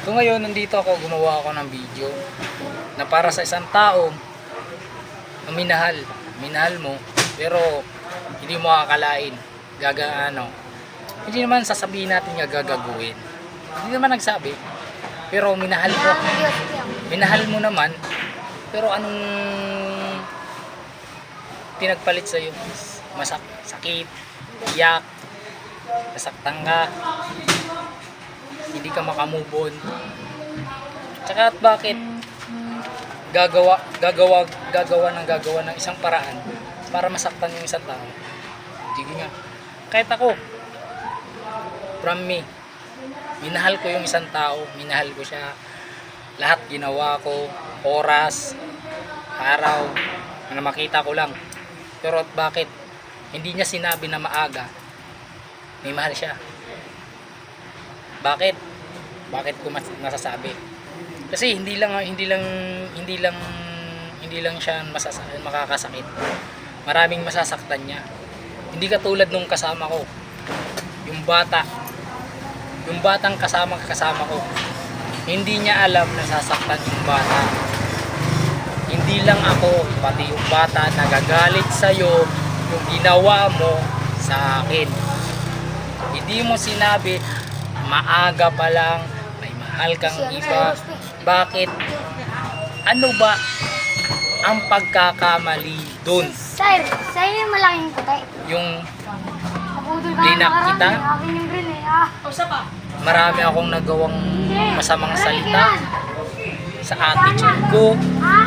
So ngayon, nandito ako, gumawa ako ng video na para sa isang tao na minahal mo, pero hindi mo akalain, hindi naman sasabihin natin nga gagaguhin. Hindi naman nagsabi, pero minahal mo naman, pero anong pinagpalit sa'yo? Sakit, iyak, nasaktan ka, hindi ka makamove on. Tsaka at bakit gagawa ng isang paraan para masaktan yung isang tao? Sige nga, kahit ako, from me, minahal ko yung isang tao, minahal ko siya, lahat ginawa ko, oras, araw, na makita ko lang. Pero at bakit hindi niya sinabi na maaga may mahal siya? Bakit ko nasasabi? Kasi hindi lang siya makakasakit. Maraming masasaktan niya. Hindi katulad nung kasama ko. Yung batang kasama ko. Hindi niya alam na sasaktan yung bata. Hindi lang ako, pati yung bata nagagalit sa'yo yung ginawa mo sa akin. Hindi mo sinabi maaga pa lang may mahal kang iba. Bakit? Ano ba ang pagkakamali dun? Sir, sa'yo yung malaking puti. Yung Napudol ka linak nakaraan kita? eh. Akin yung green eh. Marami akong nagawang masamang Akin salita yan. sa attitude ko. Ha?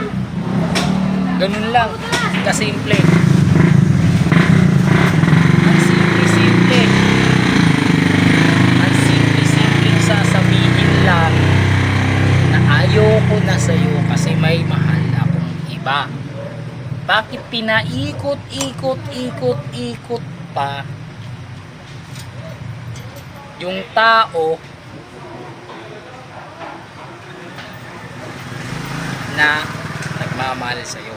Ganun lang. Kasimple. Ang simple sasabihin lang na ayoko na sa'yo kasi may mahal akong iba. Bakit pinaikot pa yung tao na nagmamahal sa'yo?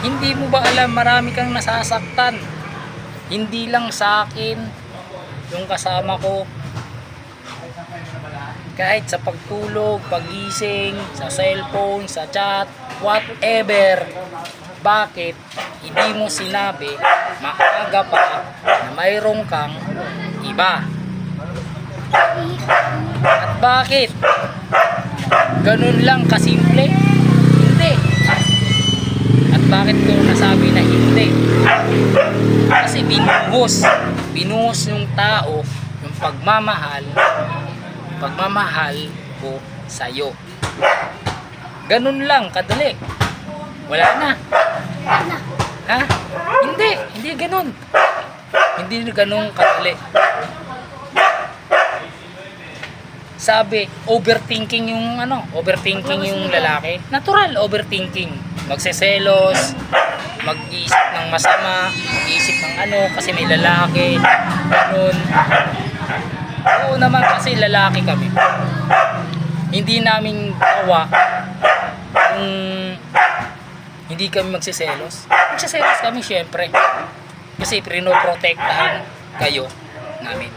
Hindi mo ba alam marami kang nasasaktan? Hindi lang sa akin, yung kasama ko, kahit sa pagtulog, pagising, sa cellphone, sa chat, whatever. Bakit hindi mo sinabi maaga pa na mayroong kang iba? At bakit ganun lang kasimple? Hindi. At bakit ko nasabi na hindi? Kasi binuhos yung tao yung pagmamahal ko sa'yo. Ganun lang kadali. Wala na. Ha? Hindi ganun. Hindi ganun kadali. Sabi, overthinking yung lalaki. Natural overthinking. Magseselos, mag-iisip ng masama, mag-iisip ng kasi may lalaki. Ganun. Oo naman kasi lalaki kami. Hindi namin gawa kung hindi kami magseselos. Magseselos kami syempre. Kasi pinoprotektahan kayo namin.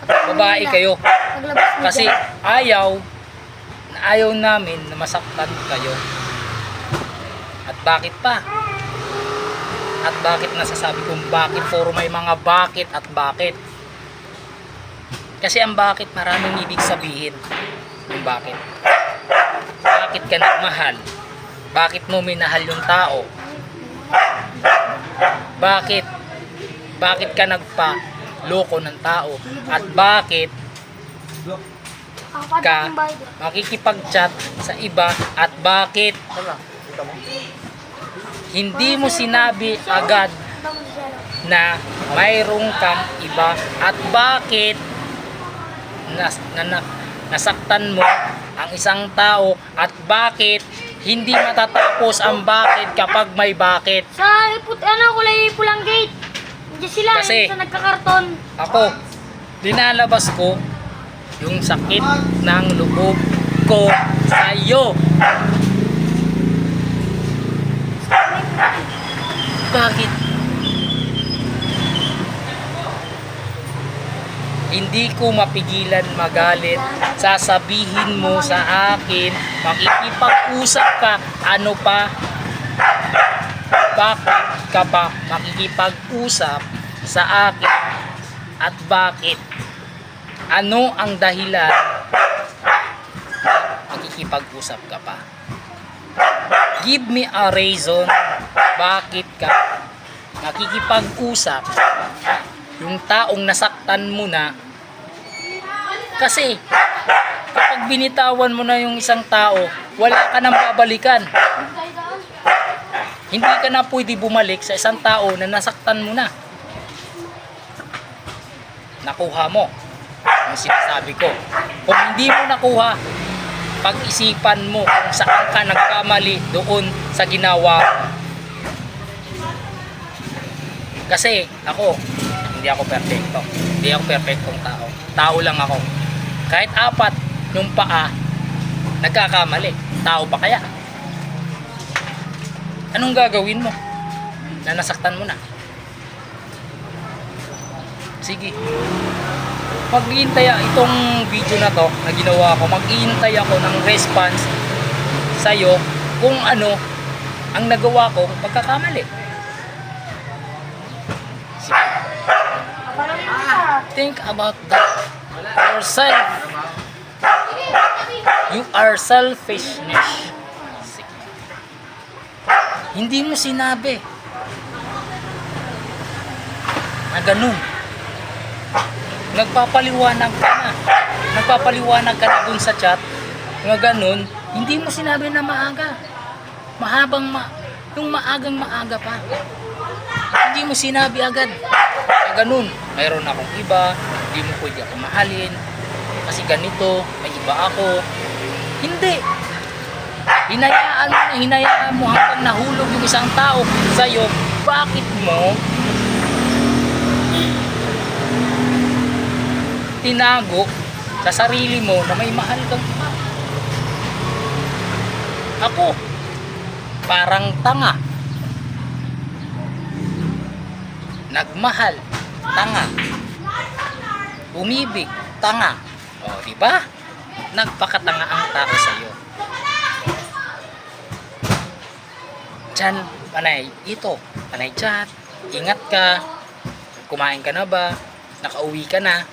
Babae kayo. Kasi ayaw namin na masaktan kayo. At bakit pa? At bakit nasasabi kong bakit? Puro may mga bakit at bakit. Kasi ang bakit maraming ibig sabihin. Yung bakit. Bakit ka nagmahal? Bakit mo minahal yung tao? Bakit? Bakit ka nagpa-loko ng tao? At bakit ka makikipag-chat sa iba? At bakit hindi mo sinabi agad na mayroong kang iba? At bakit nasaktan mo ang isang tao? At bakit hindi matatapos ang bakit kapag may bakit? Sa kulay pulang gate. Diyan sila Kasi sa nagkakarton. ako, dinalabas ko yung sakit ng loob ko sa'yo. Bakit? Hindi ko mapigilan magalit. Sasabihin mo sa akin, makikipag-usap ka, ano pa? Bakit ka ba makikipag-usap sa akin? At bakit? Ano ang dahilan makikipag-usap ka pa? Give me a reason bakit ka nakikipag-usap yung taong nasaktan mo na. Kasi kapag binitawan mo na yung isang tao, wala ka nang babalikan. Hindi ka na pwede bumalik sa isang tao na nasaktan mo na. Nakuha mo ang sinasabi ko. Kung hindi mo nakuha, pag-isipan mo kung saan ka nagkamali doon sa ginawa mo. Kasi ako, hindi ako perfecto. Hindi ako perfectong tao. Tao lang ako. Kahit 4 yung paa, nagkakamali. Tao pa kaya? Anong gagawin mo na nasaktan mo na? Sige. Maghihintay itong video na to na ginawa ko. Maghihintay ako ng response sa'yo kung ano ang nagawa ko pagkakamali. Sige. Think about that yourself. You are selfishness. Sige. Hindi mo sinabi na ganun. Nagpapaliwanag ka na. Nagpapaliwanag ka na dun sa chat. Nga ganun, hindi mo sinabi na maaga. Yung maagang maaga pa. Hindi mo sinabi agad. Na ganun, mayroon akong iba, hindi mo pwede ako mahalin. Kasi ganito, may iba ako. Hindi. Hinayaan mo hanggang nahulog yung isang tao sa'yo. Bakit mo tinago sa sarili mo na may mahal kang iba? Ako, parang tanga. Nagmahal, tanga. Umibig, tanga. O, di ba? Nagpakatanga ang tao sa iyo. Diyan, panay ito, panay chat. Ingat ka. Kumain ka na ba? Nakauwi ka na?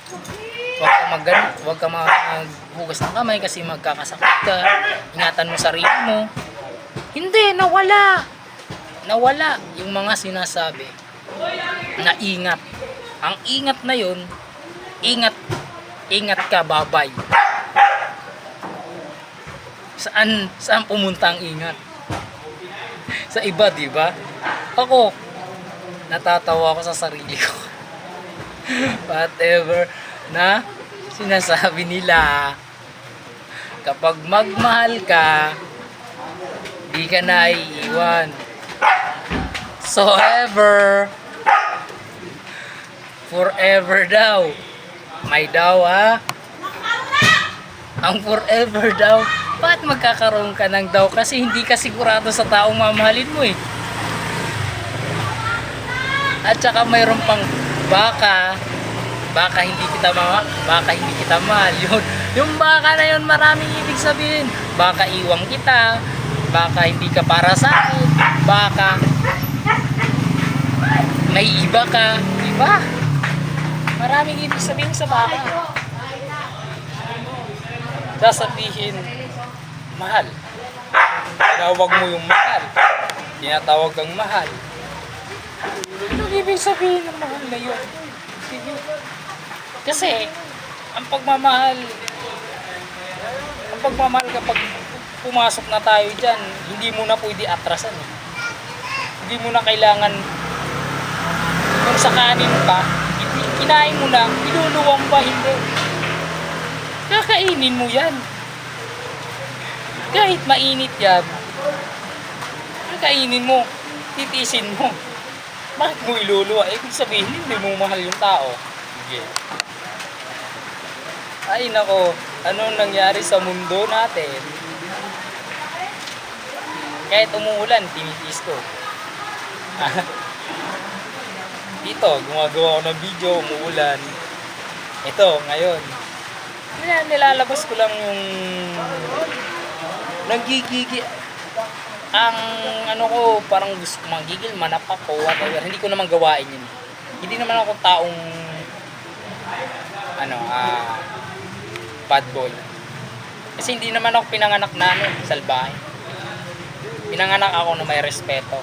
Huwag ka maghugas ng kamay kasi magkakasakit ka. Ingatan mo sarili mo. Hindi, nawala. Nawala yung mga sinasabi na ingat. Ang ingat na yun, ingat ka, babay. Saan pumunta ang ingat? Sa iba, di ba? Ako, natatawa ako sa sarili ko. Whatever na sinasabi nila, kapag magmahal ka, di ka na iiwan. So ever, forever daw. May daw, ha? Ang forever daw. Bakit magkakaroon ka ng daw? Kasi hindi ka sigurado sa taong mamahalin mo eh. At saka mayroon pang baka hindi kita mahal. Yung baka na yun, maraming ibig sabihin. Baka iwang kita, baka hindi ka para sa akin, baka may iba ka, diba? Maraming ibig sabihin sa baka. Sasabihin, mahal. Tinawag mo yung mahal. Tinatawag kang mahal. Anong ibig sabihin ng mahal na yun? Sige. Kasi, ang pagmamahal kapag pumasok na tayo dyan, hindi mo na pwede atrasan. Hindi mo na kailangan, kung sa kanin pa, kinain mo na, iluluwang pa, hindi. Kakainin mo yan. Kahit mainit yan, kakainin mo, titisin mo. Bakit mo iluluwa? Ibig sabihin, hindi mo mahal yung tao. Sige. Ay nako, anong nangyari sa mundo natin? Kahit umuulan, tinitiis ko. Dito, gumagawa ko ng video, umuulan. Ito, ngayon. Nilalabas ko lang yung nagigigi. Ang ano ko, parang gusto ko manggigil, manap ako, whatever. Hindi ko naman gawain yun. Hindi naman ako taong bad boy. Kasi hindi naman ako pinanganak na salbahe. Pinanganak ako na may respeto.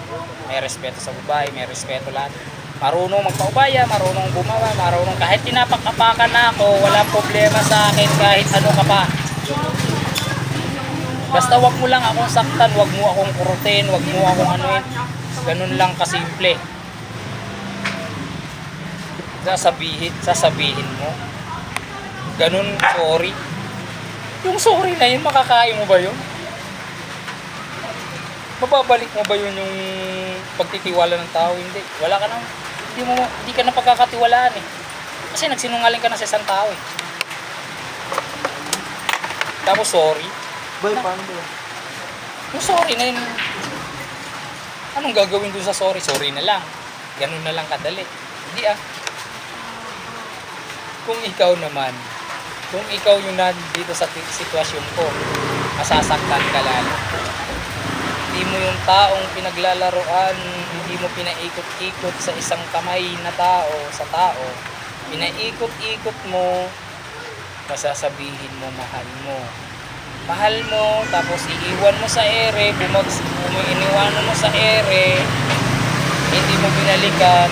May respeto sa babae, may respeto lahat. Marunong magpaubaya, marunong bumawa, marunong kahit tinapakapakan na ako, wala problema sa akin kahit ano ka pa. Basta wag mo lang akong saktan, wag mo akong kurutin, wag mo akong anuin. Ganun lang kasimple. Sasabihin mo. Ganun, sorry. Yung sorry na yun, makakain mo ba yun? Mababalik mo ba yun yung pagtitiwala ng tao? Hindi. Wala ka na. Hindi ka na pagkakatiwalaan eh. Kasi nagsinungaling ka na sa isang tao eh. Tapos sorry. Boy, paano ba? Yung sorry na yun, anong gagawin dun sa sorry? Sorry na lang. Ganun na lang kadali. Hindi ah. Kung ikaw naman, kung ikaw yung nandito sa sitwasyon ko, masasaktan ka lalo. Hindi mo yung taong pinaglalaroan, hindi mo pinaikot-ikot sa isang kamay na tao, sa tao, pinaikot-ikot mo, masasabihin mo mahal mo. Mahal mo, tapos iiwan mo sa ere, iniwan mo sa ere, hindi mo binalikan,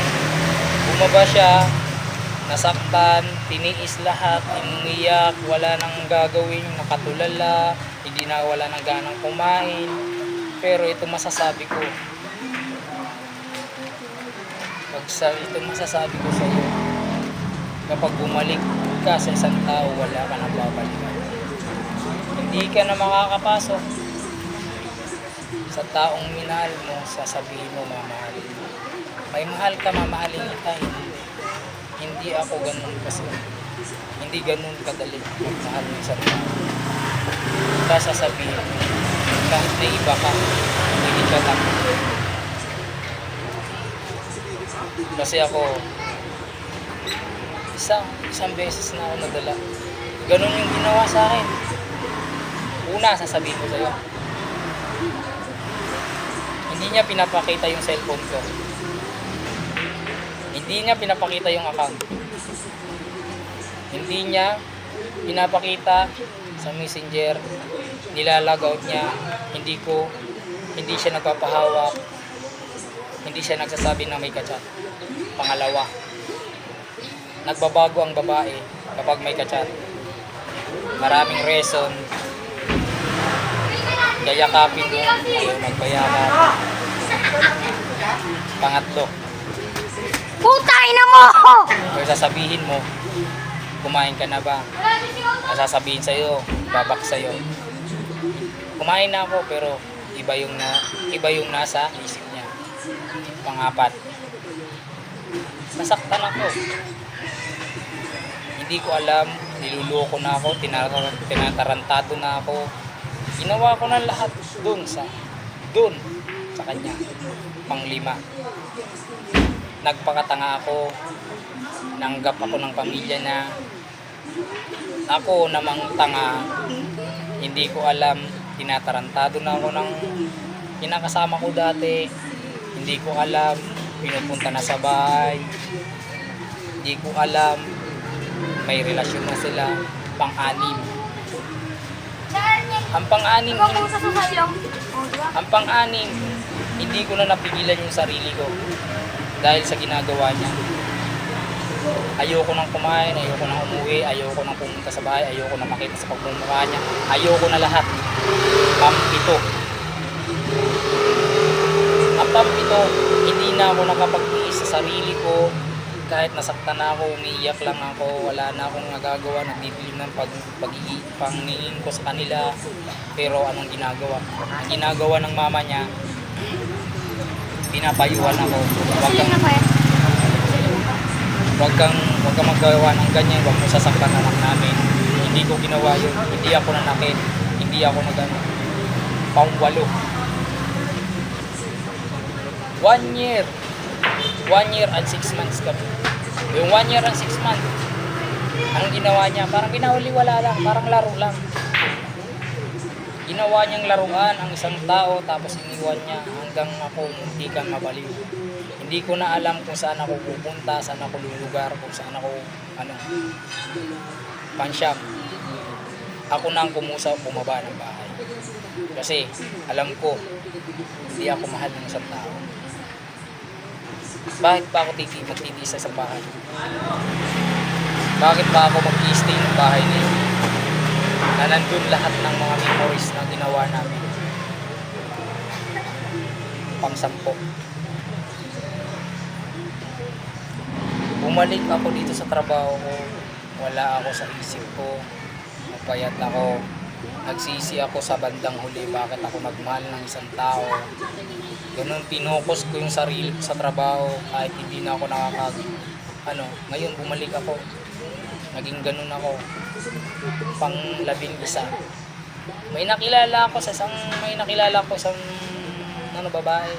bumaba siya, nasaktan, tiniis lahat, inumiyak, wala nang gagawin, nakatulala, hindi na wala nang ganang kumain. Pero ito masasabi ko. Ito masasabi ko sa iyo. Kapag bumalik ka sa isang tao, wala ka nang babalikan. Hindi ka na makakapasok sa taong minahal mo, sasabihin mo mamahalin mo. May mahal ka, mamahalin kita. Hindi ako ganun kasi. Hindi ganun kadali magmahal ng isang tao. Sasabihin mo, kahit na iba ka, hindi ka takot. Kasi ako, isang beses na ako nadala. Ganun yung ginawa sa akin. Una, sasabihin ko sa'yo. Hindi niya pinapakita yung cellphone ko. Hindi niya pinapakita yung account. Hindi niya pinapakita sa messenger. Nilalagout niya. Hindi siya nagpapahawak. Hindi siya nagsasabi na may kachat. Pangalawa, nagbabago ang babae kapag may kachat. Maraming reason. Yayakapin mo, ayaw magbayakap. Pangatlo, Putay na mo! kung sasabihin mo, kumain ka na ba? Sasabihin sa'yo, babak sa'yo. Kumain na ako pero iba yung nasa isip niya. Pangapat, nasaktan ako. Hindi ko alam, niluloko na ako, tinatarantado na ako. Ginawa ko ng lahat dun sa kanya. Panglima, nagpakatanga ako, nanggap ako ng pamilya na ako namang tanga, hindi ko alam, tinatarantado na ako ng kinakasama ko dati, hindi ko alam, pinupunta na sa bahay, hindi ko alam, may relasyon na sila. Pang-anim, ang pang-anim, hindi ko na napigilan yung sarili ko dahil sa ginagawa niya. Ayoko nang kumain, ayoko nang umuwi, ayoko nang pumunta sa bahay, ayoko nang makita sa pagmumukha niya, ayoko na lahat. Pampito, ang pampito, hindi na ako nakapag-iis sa sarili ko. Kahit nasaktan na ako, umiiyak lang ako, wala na akong nagagawa, nagbibilim ng pangingin ko sa kanila. Pero anong ginagawa? Ang ginagawa ng mama niya, pinapayuhan ako. Wag kang magawa ng ganyan, wag mo sasaktan anak namin. Hindi ko ginawa yun, hindi ako nanakit, hindi ako pangwalo. 1 year and 6 months kami. Yung 1 year and 6 months, Ang ginawa niya, parang binawaliwala lang, parang laro lang. Ginawa niyang laruan ang isang tao tapos iniwan niya hanggang ako hindi ka mabaliw. Hindi ko na alam kung saan ako pupunta, saan ako lulugar, kung saan ako pansyam. Ako na ang kumusaw bumaba ng bahay. Kasi alam ko hindi ako mahal ng isang tao. Bakit pa ako magtitisa sa bahay? Bakit pa ako mag-i-stay ng bahay na yun? Na nandun lahat ng mga memories na ginawa namin. Pang-sampo. Bumalik ako dito sa trabaho ko. Wala ako sa isip ko. Mapayat ako. Nagsisi ako sa bandang huli. Bakit ako nagmahal ng isang tao? Ganun, pinokos ko yung sarili ko sa trabaho. Kahit hindi na ako ngayon bumalik ako. Naging ganun ako. Pang-11. May nakilala ko isang babae.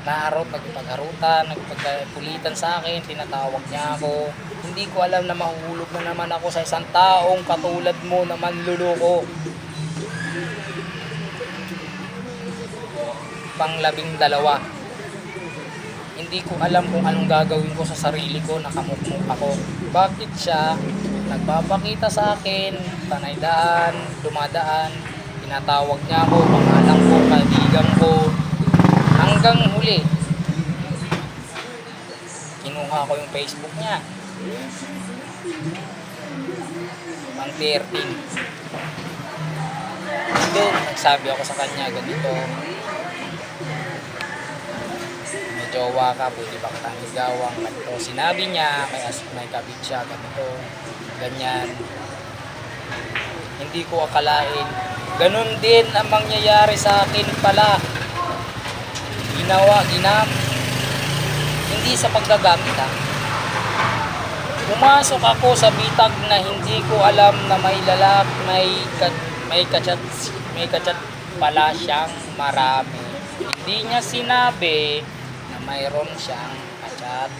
Nagpagharutan, nagpagpulitan sa akin, tinatawag niya ako. Hindi ko alam na mahuhulog na naman ako sa isang taong katulad mo na manluloko. Pang-12. Hindi ko alam kung anong gagawin ko sa sarili ko, nakamukmuk ako. Bakit siya nagpapakita sa akin, tanaydaan, dumadaan, tinatawag niya ako, pangalan ko, kaibigan ko, hanggang huli. Kinuha ko yung Facebook niya. Pang 13. Doon, nagsabi ako sa kanya, ganito. May jowa ka, pwede ba kitang ligawang, ganito. Sinabi niya, kaya may kabit siya, ganito, ganyan. Hindi ko akalain. Ganun din ang mangyayari sa akin pala. Hindi sa paggagamit ha. Pumasok ako sa bitag na hindi ko alam na may kachat pala siyang marami. Hindi niya sinabi na mayroon siyang kachat.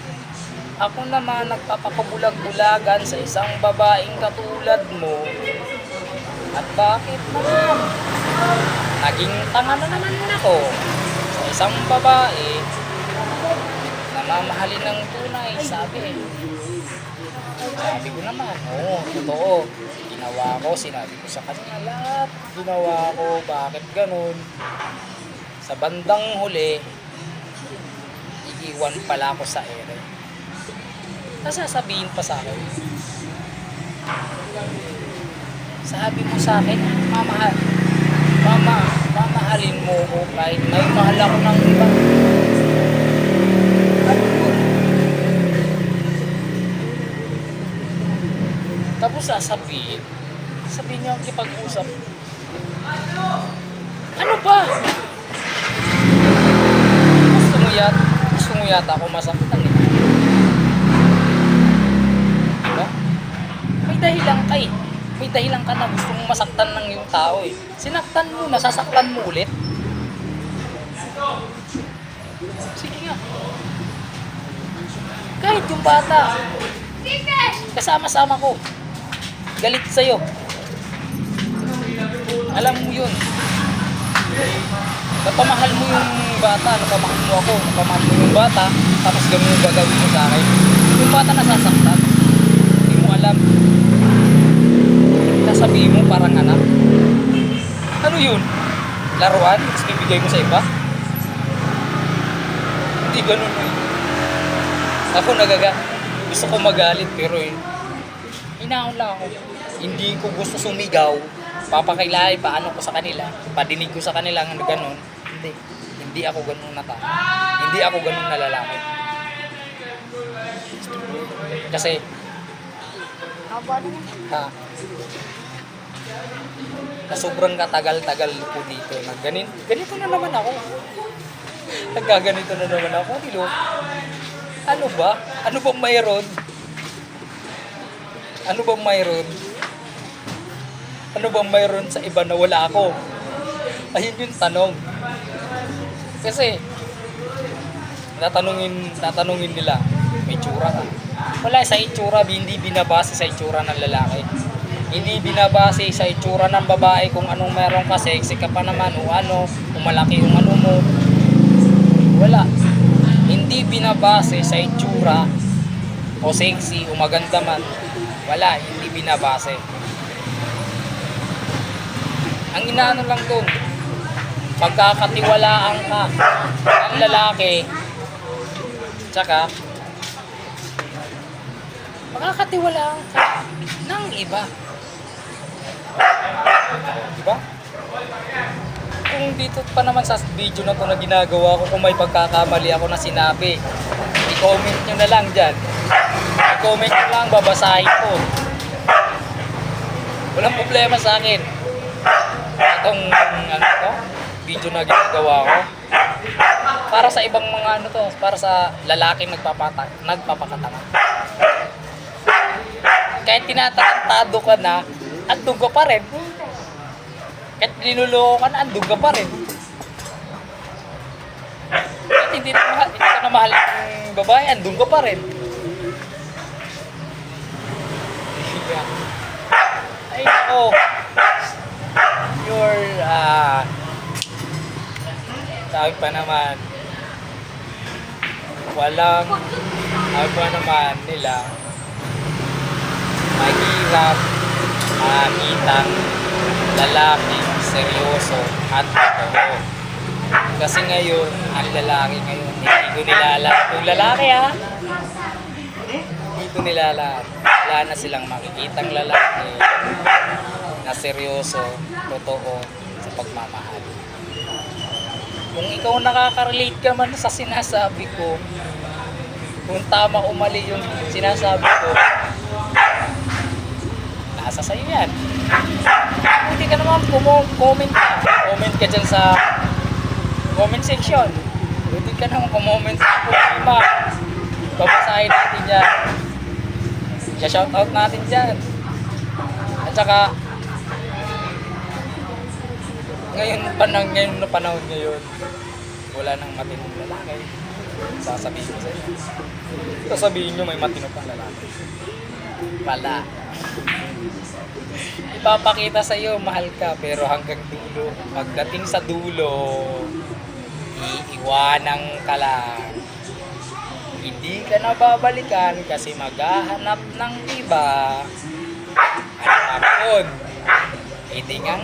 Ako naman nagpapakubulag-bulagan sa isang babaeng katulad mo. At bakit naman? Naging tanga na naman ako sa isang babae na mamahalin ng tunay, sabi ko naman, oo, totoo. Ginawa ko, sinabi ko sa kanya lahat. Ginawa ko, bakit ganun? Sa bandang huli, iiwan pala ako sa ere. Nasasabihin pa sa akin. Sabi mo sa akin, mamahalin mo ko kahit may mahal ako ng iba. Ano yun? Tapos sasabihin niya ang kipag-usap. Ano ba? Gusto mo yata ako masaktan eh. Diba? May dahilan ka na gusto mong masaktan ng yung tao eh. Sinaktan mo, nasasaktan mo ulit. Sige nga. Kahit yung bata, kasama-sama ko, galit sa'yo. Alam mo yun. Napamahal mo yung bata, napamahal mo ako, napamahal mo yung bata, tapos ganun yung gagawin mo sa akin. Yung bata nasasaktan. Hindi mo alam. Sasabihin mo parang anak. Ano yun? Laruan? Tapos bibigay mo sa iba? Hindi ganun eh. Ako gusto ko magalit pero hinahon lang ako. Hindi ko gusto sumigaw. Papakilay, paano ko sa kanila. Padinig ko sa kanila ng ganun. Hindi ako ganun na tao. Hindi ako ganun na lalaki. Kasi na sobrang katagal-tagal ko dito na ganito na naman ako. Nagkaganito na naman ako. Dilo. Ano ba? Ano bang mayroon? Ano bang mayroon? Ano bang mayroon sa iba na wala ako? Ayun yung tanong. Kasi tatanungin nila, may tsura ka. Wala, sa itsura, hindi binabase sa itsura ng lalaki. Hindi binabase sa itsura ng babae kung anong meron ka, sexy ka pa naman o ano, kung malaki yung ano mo. Wala. Hindi binabase sa itsura o sexy o maganda man. Wala, hindi binabase. Ang inaano lang doon, pagkakatiwalaan ka ng lalaki, tsaka makakatiwalaan ka ng iba. Diba? Kung dito pa naman sa video na to na ginagawa ko, kung may pagkakamali ako na sinabi, i-comment nyo na lang dyan. I-comment nyo lang, babasahin ko. Walang problema sa akin. Itong ano to, video na ginagawa ko. Para sa ibang mga ano to, para sa lalaking nagpapakatanga. Kahit tinatarantado ka na, andun ka pa rin. Kahit linuloko ka na, andun ka pa rin. Kahit hindi ka na mahal ng babae, andun ka pa rin. Ay ako, you're, tawag pa naman, walang, tawag pa naman nila, mahirap makitang lalaking seryoso at totoo. Kasi ngayon, ang lalaki ngayon, hindi ko nilalat. Yung lalaki ha, hindi ko nilalat. Wala na silang makikitang lalaki na seryoso, totoo sa pagmamahal. Kung ikaw nakaka-relate ka man sa sinasabi ko, kung tama o mali yung sinasabi ko, nasa sa'yo yan. Kung hindi ka naman comment ka dyan sa comment section. Kung hindi ka naman comment sa problema, babasahin natin dyan. Shoutout natin dyan. At saka, ngayon na panahon ngayon, wala nang matinong lalaki. Sasabihin ko sa inyo. Sasabihin nyo may matino pang lalaki. Wala. Ipapakita sa iyo mahal ka, pero hanggang dulo. Pagdating sa dulo, iiwanan ka lang. Hindi ka na babalikan kasi maghahanap ng iba. Ano nga yun? Hindi nga.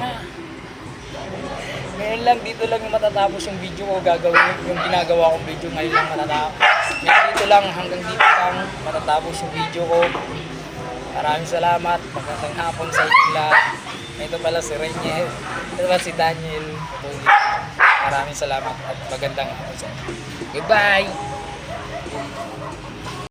Ngayon lang, dito lang yung matatapos yung video ko. Gagawin yung ginagawa kong video ngayon lang matatapos. Dito lang, hanggang dito lang matatapos yung video ko. Maraming salamat. Magandang hapon sa inyo lahat. Ito pala si Reniel. Ito pala si Daniel. Maraming salamat at magandang hapon sa inyo. Goodbye!